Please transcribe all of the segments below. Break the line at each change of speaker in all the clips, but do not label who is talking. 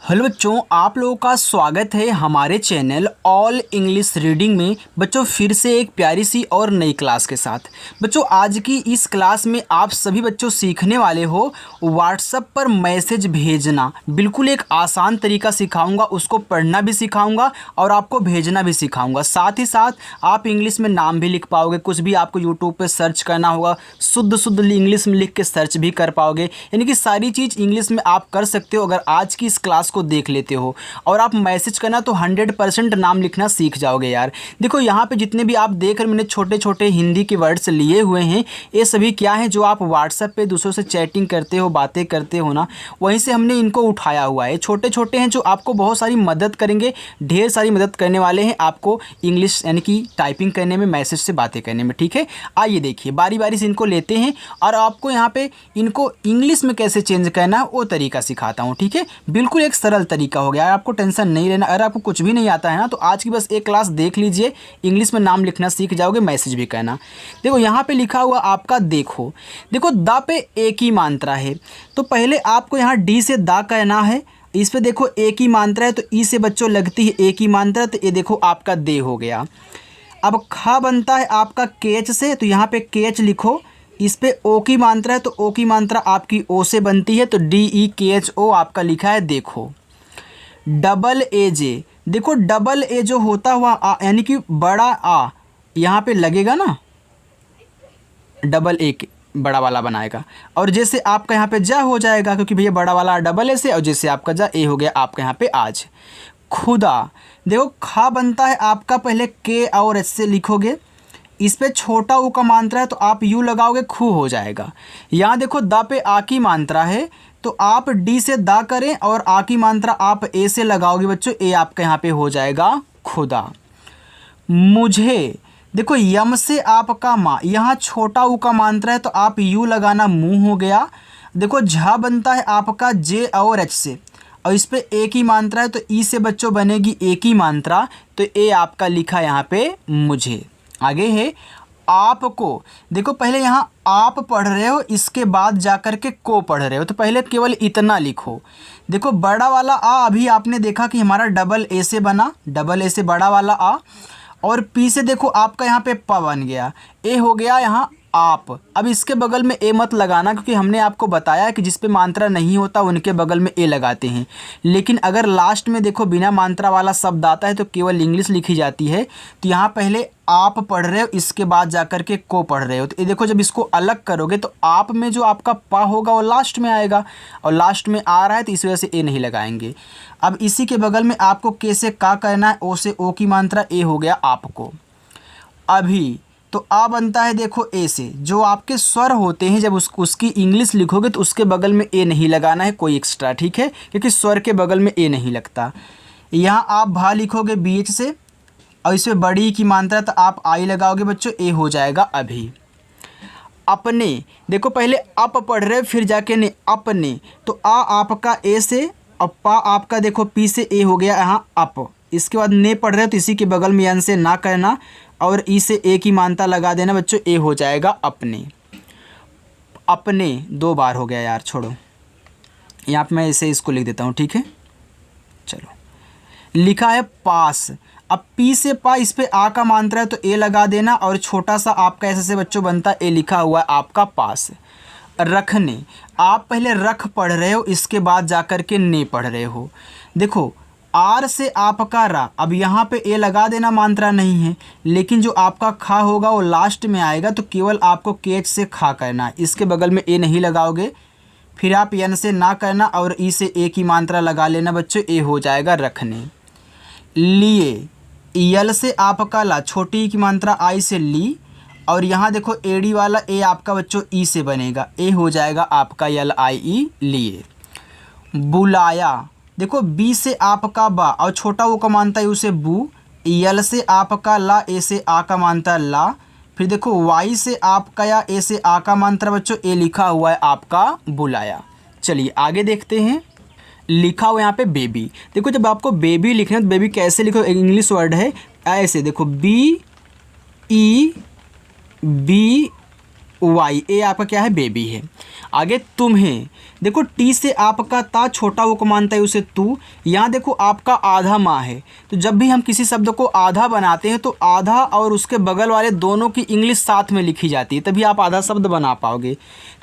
Hello बच्चों, आप लोगों का स्वागत है हमारे चैनल ऑल इंग्लिश रीडिंग में। बच्चों फिर से एक प्यारी सी और नई क्लास के साथ। बच्चों आज की इस क्लास में आप सभी बच्चों सीखने वाले हो व्हाट्सएप पर मैसेज भेजना। बिल्कुल एक आसान तरीका सिखाऊंगा, उसको पढ़ना भी सिखाऊंगा और आपको भेजना भी सिखाऊंगा। साथ ही साथ आप इंग्लिश में नाम भी लिख पाओगे। कुछ भी आपको यूट्यूब पर सर्च करना होगा, शुद्ध शुद्ध इंग्लिश में लिख के सर्च भी कर पाओगे। यानी कि सारी चीज़ इंग्लिश में आप कर सकते हो अगर आज की इस क्लास को देख लेते हो। और आप मैसेज करना तो 100% नाम लिखना सीख जाओगे यार। देखो यहाँ पे जितने भी आप देख रहे, मैंने छोटे छोटे हिंदी के वर्ड्स लिए हुए हैं। ये सभी क्या है जो आप व्हाट्सएप पे दूसरों से चैटिंग करते हो, बातें करते हो ना, वहीं से हमने इनको उठाया हुआ है। छोटे छोटे हैं जो आपको बहुत सारी मदद करेंगे, ढेर सारी मदद करने वाले हैं आपको इंग्लिश यानी कि टाइपिंग करने में, मैसेज से बातें करने में। ठीक है, आइए देखिए बारी बारी से इनको लेते हैं और आपको यहाँ पे इनको इंग्लिश में कैसे चेंज करना है वो तरीका सिखाता हूँ। ठीक है, बिल्कुल एक सरल तरीका हो गया, आपको टेंशन नहीं लेना। अगर आपको कुछ भी नहीं आता है ना तो आज की बस एक क्लास देख लीजिए, इंग्लिश में नाम लिखना सीख जाओगे, मैसेज भी करना। देखो यहाँ पे लिखा हुआ आपका देखो द पे एक ही मात्रा है, तो पहले आपको यहाँ डी से दा कहना है। इस पे देखो एक ही मात्रा है तो ई से बच्चों लगती है एक ही मात्रा, तो ये देखो आपका दे हो गया। अब खा बनता है आपका केच से, तो यहाँ पे केच लिखो। इस पे ओ की मात्रा है तो ओ की मात्रा आपकी ओ से बनती है, तो DEKHO आपका लिखा है देखो। डबल ए जे, देखो डबल ए जो होता हुआ आ यानी कि बड़ा आ यहाँ पे लगेगा ना, डबल ए बड़ा वाला बनाएगा। और जैसे आपका यहाँ पे जा हो जाएगा क्योंकि भैया बड़ा वाला डबल ए से, और जैसे आपका जा ए हो गया आपका यहाँ पे आज। खुदा, देखो खा बनता है आपका पहले के और एच से लिखोगे। इस पे छोटा ऊ का मात्रा है तो आप यू लगाओगे, खू हो जाएगा। यहाँ देखो द पे आ की मात्रा है तो आप डी से दा करें और आ की मात्रा आप ए से लगाओगे बच्चों, ए आपका यहाँ पे हो जाएगा खुदा। मुझे, देखो यम से आपका माँ, यहाँ छोटा ऊ का मात्रा है तो आप यू लगाना, मुँह हो गया। देखो झा बनता है आपका जे और एच से, और इस पे एक ही मात्रा है तो ई से बच्चों बनेगी एक ही मात्रा, तो ए आपका लिखा यहाँ पे मुझे। आगे है आपको, देखो पहले यहाँ आप पढ़ रहे हो, इसके बाद जाकर के को पढ़ रहे हो, तो पहले केवल इतना लिखो। देखो बड़ा वाला आ अभी आपने देखा कि हमारा डबल ए से बना, डबल ए से बड़ा वाला आ, और पी से देखो आपका यहाँ पे प बन गया, ए हो गया यहाँ आप। अब इसके बगल में ए मत लगाना क्योंकि हमने आपको बताया कि जिस पे मात्रा नहीं होता उनके बगल में ए लगाते हैं। लेकिन अगर लास्ट में देखो बिना मात्रा वाला शब्द आता है तो केवल इंग्लिश लिखी जाती है। तो यहाँ पहले आप पढ़ रहे हो, इसके बाद जाकर के को पढ़ रहे हो, तो ये देखो जब इसको अलग करोगे तो आप में जो आपका पा होगा वो लास्ट में आएगा, और लास्ट में आ रहा है तो इस वजह से ए नहीं लगाएंगे। अब इसी के बगल में आपको के से का करना है, ओ से ओ की मात्रा, ए हो गया आपको। अभी तो आ बनता है देखो ए से, जो आपके स्वर होते हैं जब उसकी इंग्लिश लिखोगे तो उसके बगल में ए नहीं लगाना है कोई एक्स्ट्रा। ठीक है, क्योंकि स्वर के बगल में ए नहीं लगता। यहाँ आप भा लिखोगे BH से, और इसमें बड़ी की मात्रा तो आप आई लगाओगे बच्चों, ए हो जाएगा अभी। अपने, देखो पहले अप पढ़ रहे फिर जाके ने अपने, तो आ आपका ए से, और पा आपका देखो पी से, ए हो गया यहाँ अप। इसके बाद ने पढ़ रहे हो तो इसी के बगल में यन से ना करना और ई से ए की मात्रा लगा देना बच्चों, ए हो जाएगा अपने। अपने दो बार हो गया यार, छोड़ो यहाँ पे मैं इसे इसको लिख देता हूँ। ठीक है, चलो लिखा है पास। अब पी से पा, इस पे आ का मात्रा है तो ए लगा देना, और छोटा सा आपका ऐसे से बच्चों बनता है, ए लिखा हुआ है आपका पास। रखने, आप पहले रख पढ़ रहे हो, इसके बाद जाकर के ने पढ़ रहे हो। देखो आर से आपका रा, अब यहाँ पे ए लगा देना, मात्रा नहीं है, लेकिन जो आपका खा होगा वो लास्ट में आएगा, तो केवल आपको केच से खा करना है, इसके बगल में ए नहीं लगाओगे। फिर आप यन से ना करना और ई से ए की मात्रा लगा लेना बच्चों, ए हो जाएगा रखने। लिए, यल से आपका ला, छोटी की मात्रा आई से ली, और यहाँ देखो एडी वाला ए आपका बच्चों ई से बनेगा, ए हो जाएगा आपका LIE लिए। बुलाया, देखो बी से आपका बा, और छोटा वो का मानता है उसे बू। यल से आपका ला, ए से आ का मानता ला। फिर देखो वाई से आपका या ए से आ का मात्रा बच्चों, ए लिखा हुआ है आपका बुलाया। चलिए आगे देखते हैं। लिखा हुआ यहाँ पे बेबी, देखो जब आपको बेबी लिखना है तो बेबी कैसे लिखो, इंग्लिश वर्ड है ऐसे, देखो BEBY वाई, ए आपका क्या है, बेबी है। आगे तुम्हें, देखो टी से आपका ता छोटा वो को मानता है उसे तू। यहाँ देखो आपका आधा माँ है, तो जब भी हम किसी शब्द को आधा बनाते हैं तो आधा और उसके बगल वाले दोनों की इंग्लिश साथ में लिखी जाती है, तभी आप आधा शब्द बना पाओगे।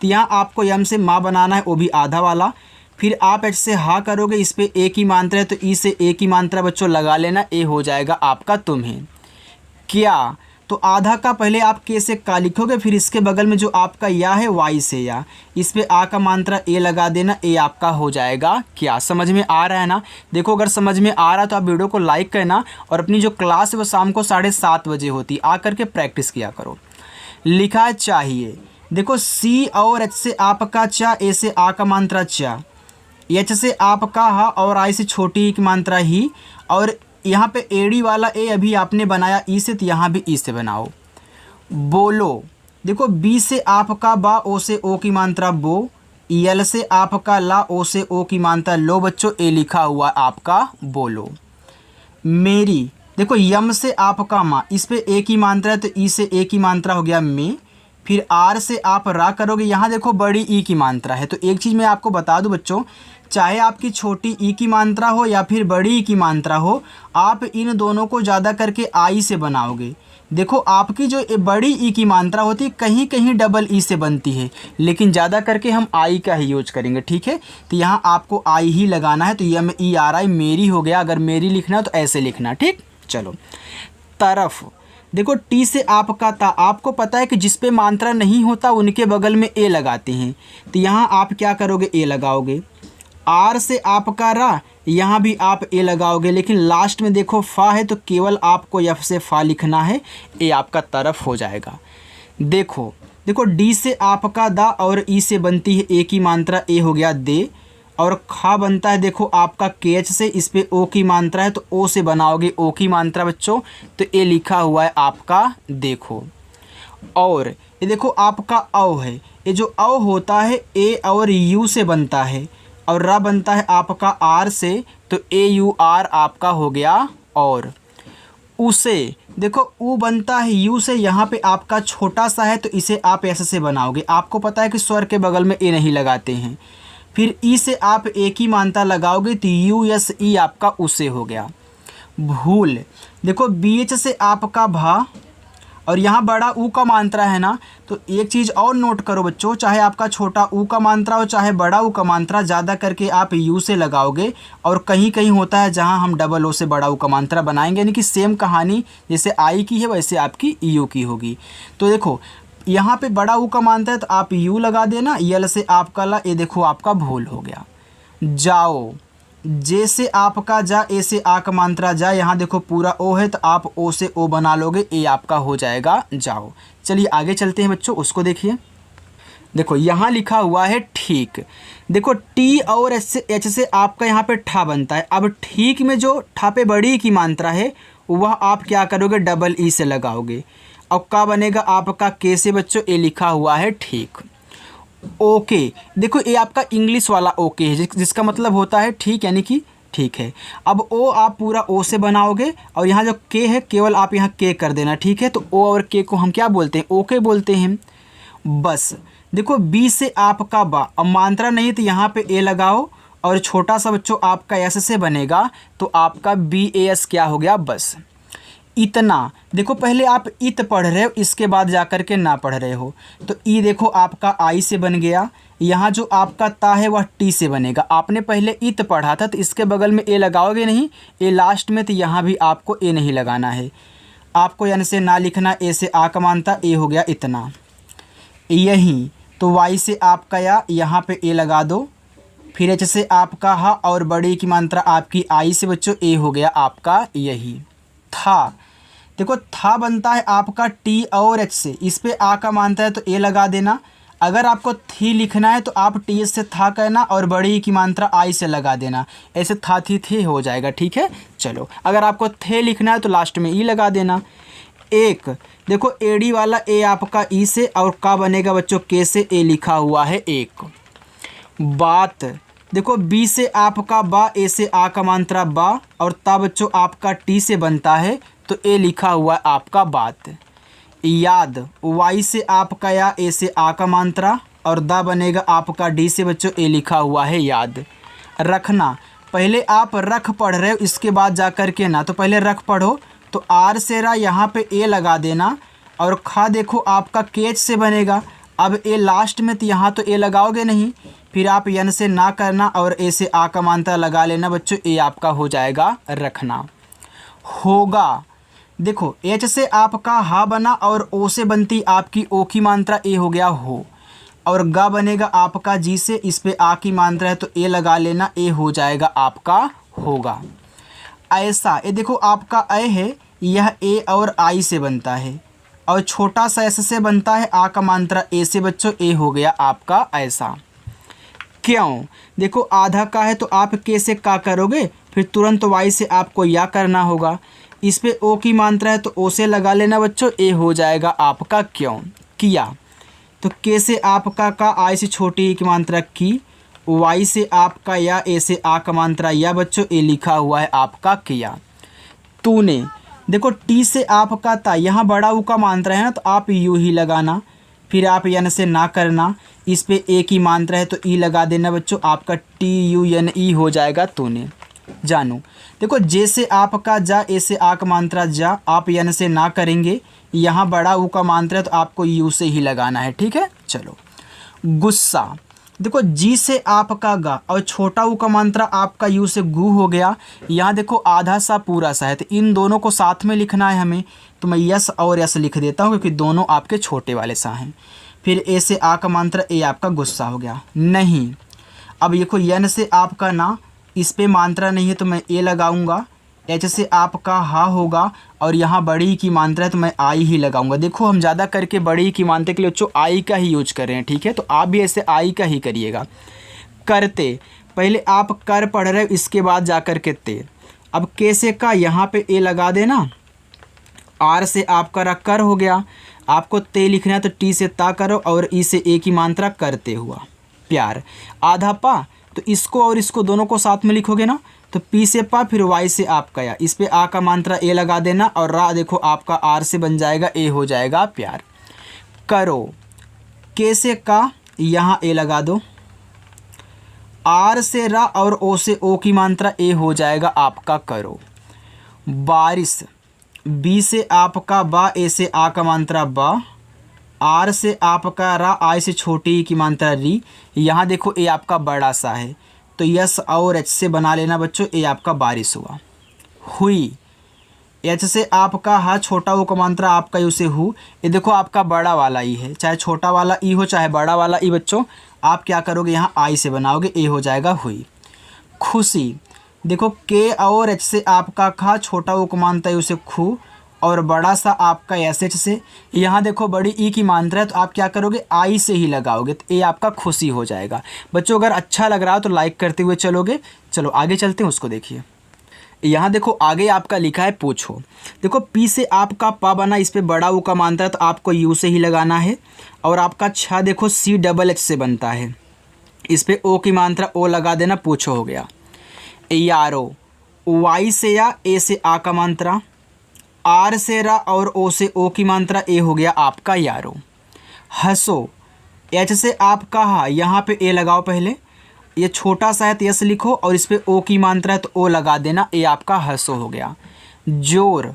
तो यहाँ आपको यम से माँ बनाना है, वो भी आधा वाला। फिर आप एच से हा करोगे, इस पर ए की मात्रा है तो ई से ए की मात्रा बच्चों लगा लेना, ए हो जाएगा आपका तुम्हें। क्या, तो आधा का पहले आप के से का लिखोगे, फिर इसके बगल में जो आपका या है वाई से या, इस पे आ का मात्रा ए लगा देना, ए आपका हो जाएगा क्या। समझ में आ रहा है ना। देखो अगर समझ में आ रहा है तो आप वीडियो को लाइक करना, और अपनी जो क्लास है वो शाम को 7:30 बजे होती, आ करके प्रैक्टिस किया करो। लिखा है चाहिए, देखो सी और एच से आपका चा, ए से आ का मात्रा चा, एच से आपका हा और आई से छोटी ई की मात्रा ही, और यहाँ पे एडी वाला ए अभी आपने बनाया ई से, तो यहाँ भी ई से बनाओ। बोलो, देखो बी से आपका बा, ओ से ओ की मात्रा बो, यल से आपका ला, ओ से ओ की मात्रा लो बच्चों, ए लिखा हुआ आपका बोलो। मेरी, देखो यम से आपका माँ, इस पे ए की मात्रा है तो ई से ए की मात्रा हो गया में। फिर आर से आप रा करोगे, यहाँ देखो बड़ी ई की मात्रा है, तो एक चीज़ मैं आपको बता दूं बच्चों, चाहे आपकी छोटी ई की मात्रा हो या फिर बड़ी ई की मात्रा हो, आप इन दोनों को ज़्यादा करके आई से बनाओगे। देखो आपकी जो बड़ी ई की मात्रा होती है कहीं कहीं डबल ई से बनती है, लेकिन ज़्यादा करके हम आई का ही यूज करेंगे, ठीक है। तो यहाँ आपको आई ही लगाना है, तो यह में ई आ रहा है, मेरी हो गया। अगर मेरी लिखना है तो ऐसे लिखना, ठीक। चलो तरफ, देखो टी से आपका ता, आपको पता है कि जिस पे मात्रा नहीं होता उनके बगल में ए लगाते हैं, तो यहाँ आप क्या करोगे, ए लगाओगे। आर से आपका रा, यहाँ भी आप ए लगाओगे, लेकिन लास्ट में देखो फा है तो केवल आपको एफ से फा लिखना है, ए आपका तरफ हो जाएगा। देखो देखो डी से आपका दा और ई से बनती है ए की मात्रा, ए हो गया दे, और खा बनता है देखो आपका के एच से, इस पे ओ की मात्रा है तो ओ से बनाओगे ओ की मात्रा बच्चों, तो ए लिखा हुआ है आपका देखो। और ये देखो आपका औ है, ये जो औ होता है ए और यू से बनता है, और रा बनता है आपका आर से, तो ए यू आर आपका हो गया। और उसे, देखो ऊ बनता है यू से, यहाँ पे आपका छोटा सा है तो इसे आप ऐसे से बनाओगे। आपको पता है कि स्वर के बगल में ए नहीं लगाते हैं। फिर ई से आप ए की मात्रा लगाओगे तो यू एस ई आपका उसे हो गया। भूल, देखो बी एच से आपका भा, और यहाँ बड़ा ऊ का मात्रा है ना, तो एक चीज़ और नोट करो बच्चों, चाहे आपका छोटा ऊ का मात्रा हो चाहे बड़ा ऊ का मात्रा, ज़्यादा करके आप यू से लगाओगे, और कहीं कहीं होता है जहाँ हम डबल ओ से बड़ा ऊ का मात्रा बनाएंगे, यानी कि सेम कहानी जैसे आई की है वैसे आपकी यू की होगी। तो देखो यहाँ पे बड़ा ऊ का मात्रा है तो आप यू लगा देना, यल से आपका ला, ये देखो आपका भूल हो गया। जाओ, जे से आपका जा, ए से आ का मात्रा जा, यहाँ देखो पूरा ओ है तो आप ओ से ओ बना लोगे, ए आपका हो जाएगा जाओ। चलिए आगे चलते हैं बच्चों, उसको देखिए। देखो यहाँ लिखा हुआ है ठीक, देखो टी और एच से आपका यहाँ पे ठा बनता है। अब ठीक में जो ठा पे बड़ी की मात्रा है वह आप क्या करोगे, डबल ई से लगाओगे, और का बनेगा आपका के से बच्चों, ए लिखा हुआ है ठीक। ओके, देखो ये आपका इंग्लिश वाला ओके है, जिसका मतलब होता है ठीक, यानी कि ठीक है। अब ओ आप पूरा ओ से बनाओगे, और यहाँ जो के है केवल आप यहाँ के कर देना, ठीक है। तो ओ और के को हम क्या बोलते हैं, ओके बोलते हैं। बस देखो बी से आपका बा, अब मात्रा नहीं तो यहाँ पे ए लगाओ, और छोटा सा बच्चों आपका एस से बनेगा, तो आपका बी ए एस क्या हो गया, बस। इतना, देखो पहले आप इत पढ़ रहे हो, इसके बाद जा कर के ना पढ़ रहे हो, तो ई देखो आपका आई से बन गया। यहाँ जो आपका ता है वह टी से बनेगा। आपने पहले इत पढ़ा था तो इसके बगल में ए लगाओगे नहीं, ए लास्ट में, तो यहाँ भी आपको ए नहीं लगाना है। आपको यानी से ना लिखना, ए से आ का मानता, ए हो गया इतना। यहीं तो वाई से आपका या, यहाँ पे ए लगा दो। फिर एच से आपका हा, और बड़ी की मात्रा आपकी आई से बच्चों, ए हो गया आपका यही। था, देखो था बनता है आपका टी और एच से, इस पे आ का मानता है तो ए लगा देना। अगर आपको थी लिखना है तो आप टी से था कहना, और बड़ी की मात्रा आई से लगा देना, ऐसे था थी हो जाएगा, ठीक है। चलो अगर आपको थे लिखना है तो लास्ट में ई लगा देना। एक, देखो एडी वाला ए आपका ई से, और का बनेगा बच्चों, के से, ए लिखा हुआ है एक। बात, देखो बी से आपका बा, ए से आ का मात्रा बा, और ता बच्चों आपका टी से बनता है तो ए लिखा हुआ है आपका बात। याद वाई से आपका या, ए से आ का मात्रा, और दा बनेगा आपका डी से बच्चों ए लिखा हुआ है याद। रखना, पहले आप रख पढ़ रहे हो, इसके बाद जा कर के ना, तो पहले रख पढ़ो। तो आर से रा यहाँ पे ए लगा देना, और खा देखो आपका केच से बनेगा। अब ए लास्ट में, तो यहाँ तो ए लगाओगे नहीं, फिर आप यन से ना करना और ए से आ का मात्रा लगा लेना बच्चों, ए आपका हो जाएगा रखना। होगा, देखो एच से आपका हा बना और ओ से बनती आपकी ओ की मात्रा ए हो गया हो, और गा बनेगा आपका जी से, इस पे आ की मात्रा है तो ए लगा लेना, ए हो जाएगा आपका होगा। ऐसा, ये देखो आपका अ है, यह ए और आई से बनता है, और छोटा सा एस से बनता है, आ का मात्रा ए से बच्चों, ए हो गया आपका ऐसा। क्यों, देखो आधा का है तो आप के से का करोगे, फिर तुरंत वाई से आपको या करना होगा। इस पे ओ की मात्रा है तो ओ से लगा लेना बच्चों, ए हो जाएगा आपका क्यों किया। तो के से आपका का, आई से छोटी ई की मात्रा की, वाई से आपका या, ए से आ का मात्रा या बच्चों, ए लिखा हुआ है आपका किया। तूने, देखो टी से आपका था, यहाँ बड़ा ऊ का मात्रा है ना, तो आप यू ही लगाना, फिर आप यन से ना करना, इस पे ए की मात्रा है तो ई लगा देना बच्चों, आपका टी यू एन ई हो जाएगा तूने। जानू, देखो जे से आपका जा, ए से आ का मात्रा जा, आप यन से ना करेंगे, यहाँ बड़ा ऊ का मात्रा है तो आपको यू से ही लगाना है, ठीक है। चलो, गुस्सा, देखो जी से आपका गा और छोटा ऊ का मात्रा आपका यू से गु हो गया। यहाँ देखो आधा सा पूरा सा है, तो इन दोनों को साथ में लिखना है हमें, तो मैं यस और यस लिख देता हूँ क्योंकि दोनों आपके छोटे वाले सा हैं। फिर ए से आ का मात्रा, ए आपका गुस्सा हो गया। नहीं, अब देखो यन से आपका ना, इस पे मात्रा नहीं है तो मैं ए लगाऊंगा, एच से आपका हा होगा, और यहाँ बड़ी की मात्रा है तो मैं आई ही लगाऊंगा। देखो हम ज़्यादा करके बड़ी की मात्रा के लिए बच्चों आई का ही यूज कर रहे हैं, ठीक है, तो आप भी ऐसे आई का ही करिएगा। करते, पहले आप कर पढ़ रहे हो, इसके बाद जा कर के ते। अब कैसे का यहाँ पे ए लगा देना, आर से आपका रा कर हो गया, आपको ते लिखना है तो टी से ता करो, और ई से ए की मात्रा करते हुआ प्यार। आधा पा, तो इसको और इसको दोनों को साथ में लिखोगे ना, तो पी से पा, फिर वाई से आपका या, इस पे आ का मात्रा ए लगा देना, और रा देखो आपका आर से बन जाएगा, ए हो जाएगा प्यार। करो, के से का, यहाँ ए लगा दो, आर से रा और ओ से ओ की मात्रा ए हो जाएगा आपका करो। बारिश, बी से आपका बा, ए से आ का मात्रा बा, आर से आपका रा, आई से छोटी ई की मात्रा री, यहाँ देखो ए आपका बड़ा सा है तो यस और एच से बना लेना बच्चों, ए आपका बारिश हुआ। हुई, एच से आपका हा, छोटा वो का मात्रा आपका यू से हु, ये देखो आपका बड़ा वाला ई है, चाहे छोटा वाला ई हो चाहे बड़ा वाला ई बच्चों, आप क्या करोगे यहाँ आई से बनाओगे, ए हो जाएगा हुई। खुशी, देखो के और एच से आपका खा, छोटा वो का मात्रा यू से खू, और बड़ा सा आपका एस एच से, यहाँ देखो बड़ी ई की मात्रा है तो आप क्या करोगे, आई से ही लगाओगे, तो ए आपका खुशी हो जाएगा। बच्चों अगर अच्छा लग रहा हो तो लाइक करते हुए चलोगे। चलो आगे चलते हैं, उसको देखिए। यहाँ देखो आगे आपका लिखा है पूछो, देखो पी से आपका पा बना, इस पर बड़ा ऊ का मात्रा है तो आपको यू से ही लगाना है, और आपका छा देखो सी डबल एच से बनता है, इस पर ओ की मात्रा ओ लगा देना, पूछो हो गया। यारो, वाई से या, ए से आ का मात्रा, आर से रा और ओ से ओ की मात्रा, ए हो गया आपका यारो। हंसो, एच से आपका हा, यहाँ पे ए लगाओ, पहले ये छोटा सा है तो यस लिखो, और इस पे ओ की मात्रा है तो ओ लगा देना, ए आपका हंसो हो गया। जोर,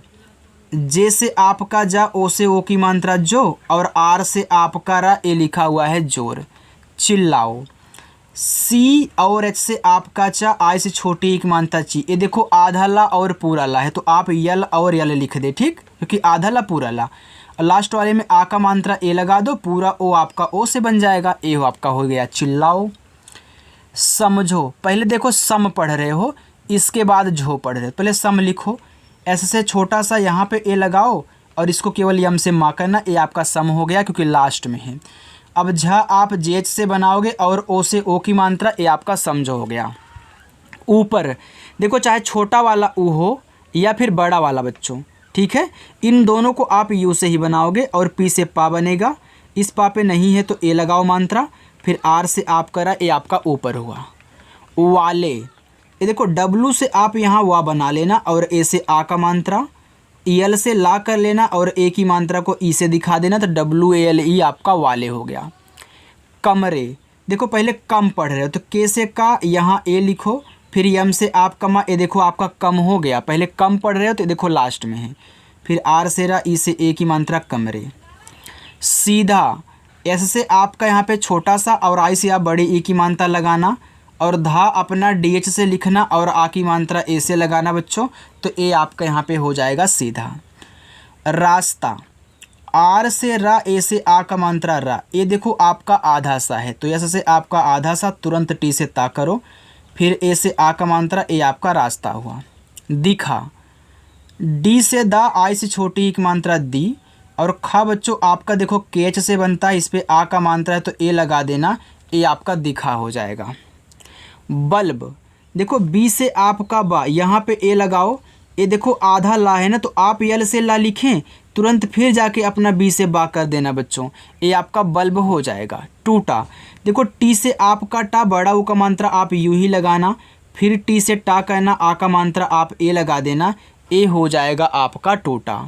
जे से आपका जा, ओ से ओ की मात्रा जो, और आर से आपका रा, ए लिखा हुआ है जोर। चिल्लाओ, सी और एच से आपका चा, आई से छोटी एक मात्रा ची, ये देखो आधा ला और पूरा ला है तो आप यल और यल लिख दे, ठीक, क्योंकि आधा ला पूरा ला, लास्ट वाले में आ का मात्रा ए लगा दो, पूरा ओ आपका ओ से बन जाएगा, ए हो आपका हो गया चिल्लाओ। समझो, पहले देखो सम पढ़ रहे हो, इसके बाद झो पढ़ रहे हो, पहले सम लिखो, ऐसे से छोटा सा यहाँ पे ए लगाओ, और इसको केवल यम से मा करना, ए आपका सम हो गया क्योंकि लास्ट में है। अब झा आप जेच से बनाओगे, और ओ से ओ की मात्रा, ए आपका समझो हो गया। ऊपर देखो, चाहे छोटा वाला ऊ हो या फिर बड़ा वाला बच्चों, ठीक है, इन दोनों को आप यू से ही बनाओगे, और पी से पा बनेगा, इस पा पे नहीं है तो ए लगाओ मात्रा, फिर आर से आप करा, ए आपका ऊपर हुआ। वाले, ये देखो डब्लू से आप यहाँ वा बना लेना, और ए से आ का मात्रा, यल से ला कर लेना और ए की मात्रा को ई से दिखा देना, तो WALE आपका वाले हो गया। कमरे, देखो पहले कम पढ़ रहे हो तो के से का, यहाँ ए लिखो, फिर यम से आप कमा, ए देखो आपका कम हो गया। पहले कम पढ़ रहे हो तो देखो लास्ट में है। फिर आर से रा, ई से ए की मात्रा कमरे। सीधा, एस से आपका यहाँ पे छोटा सा और आई से आप बड़ी ई की मात्रा लगाना, और धा अपना DH से लिखना और आ की मात्रा ए से लगाना बच्चों, तो ए आपका यहाँ पे हो जाएगा सीधा। रास्ता, आर से रा, ए से आ का मात्रा रा, ये देखो आपका आधा सा है तो एस से आपका आधा सा, तुरंत टी से ता करो, फिर ए से आ का मात्रा, ए आपका रास्ता हुआ। दिखा, डी से दा, आई से छोटी की मात्रा दी, और खा बच्चों आपका देखो केच से बनता है, इस पे आ का मात्रा है तो ए लगा देना, ए आपका दिखा हो जाएगा। बल्ब, देखो बी से आपका बा, यहाँ पे ए लगाओ, ये देखो आधा ला है ना, तो आप यल से ला लिखें, तुरंत फिर जाके अपना बी से बा कर देना बच्चों, ये आपका बल्ब हो जाएगा। टूटा, देखो टी से आपका टा, बड़ा ऊ का मात्रा आप यू ही लगाना, फिर टी से टा कहना, आ का मात्रा आप ए लगा देना, ए हो जाएगा आपका टूटा।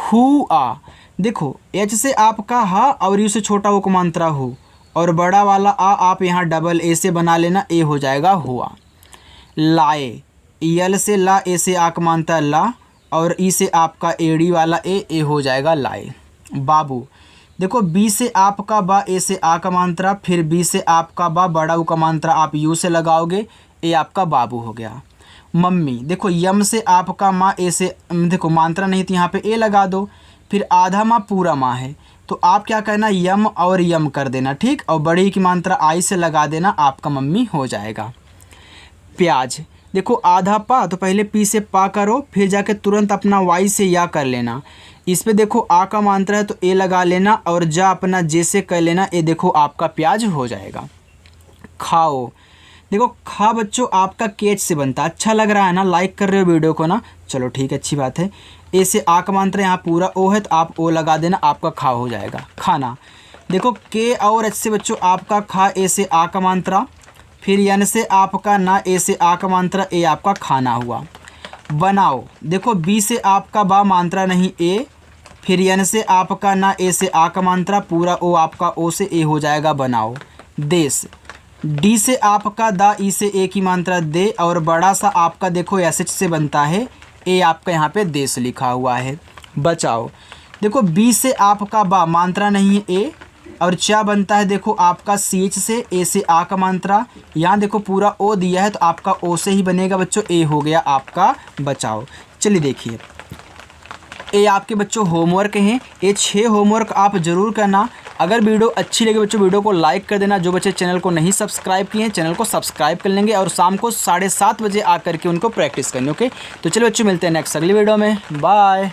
हुआ, देखो एच से आपका हा और यू से छोटा ऊ का मात्रा हु, और बड़ा वाला आ आप यहाँ डबल ए से बना लेना, ए हो जाएगा हुआ। लाए, यल से ला, ए से आ का मात्रा ला, और ई से आपका एड़ी वाला ए हो जाएगा लाए। बाबू, देखो बी से आपका बा, ए से आ का मात्रा, फिर बी से आपका बा, बड़ा ऊ का मात्रा आप यू से लगाओगे, ए आपका बाबू हो गया। मम्मी, देखो यम से आपका माँ, ए से देखो मात्रा नहीं थी यहाँ पे ए लगा दो, फिर आधा माँ पूरा माँ है तो आप क्या करना, यम और यम कर देना, ठीक, और बड़ी की मात्रा आई से लगा देना, आपका मम्मी हो जाएगा। प्याज, देखो आधा पा तो पहले पी से पा करो, फिर जाके तुरंत अपना वाई से या कर लेना, इस पे देखो आ का मात्रा है तो ए लगा लेना, और जा अपना जे से कर लेना, ये देखो आपका प्याज हो जाएगा। खाओ, देखो खा बच्चों आपका केच से बनता है, अच्छा लग रहा है ना, लाइक कर रहे हो वीडियो को ना, चलो ठीक है अच्छी बात है। ए से आ का मात्रा यहाँ पूरा ओ है तो आप ओ लगा देना, आपका खा हो जाएगा। खाना, देखो के और एच से बच्चों आपका खा, ए से आ का मात्रा, फिर यन से आपका ना, ए से आ का मात्रा, ए आपका खाना हुआ। बनाओ, देखो बी से आपका बा मात्रा नहीं ए, फिर यन से आपका ना, ए से आ का मात्रा, पूरा ओ आपका ओ से ए हो जाएगा बनाओ। देश, डी से आपका दा, ई से ए की मात्रा दे, और बड़ा सा आपका देखो एस एच से बनता है, ए आपका यहाँ पे देश लिखा हुआ है। बचाओ, देखो बी से आपका बा मात्रा नहीं है ए, और चा बनता है देखो आपका सी एच से, ए से आ का मात्रा, यहाँ देखो पूरा ओ दिया है तो आपका ओ से ही बनेगा बच्चों, ए हो गया आपका बचाओ। चलिए देखिए, ये आपके बच्चों होमवर्क हैं, ये 6 होमवर्क आप ज़रूर करना। अगर वीडियो अच्छी लगे बच्चों वीडियो को लाइक कर देना, जो बच्चे चैनल को नहीं सब्सक्राइब किए हैं चैनल को सब्सक्राइब कर लेंगे, और शाम को 7:30 बजे आकर के उनको प्रैक्टिस करनी। ओके, तो चलो बच्चों मिलते हैं नेक्स्ट अगली वीडियो में, बाय।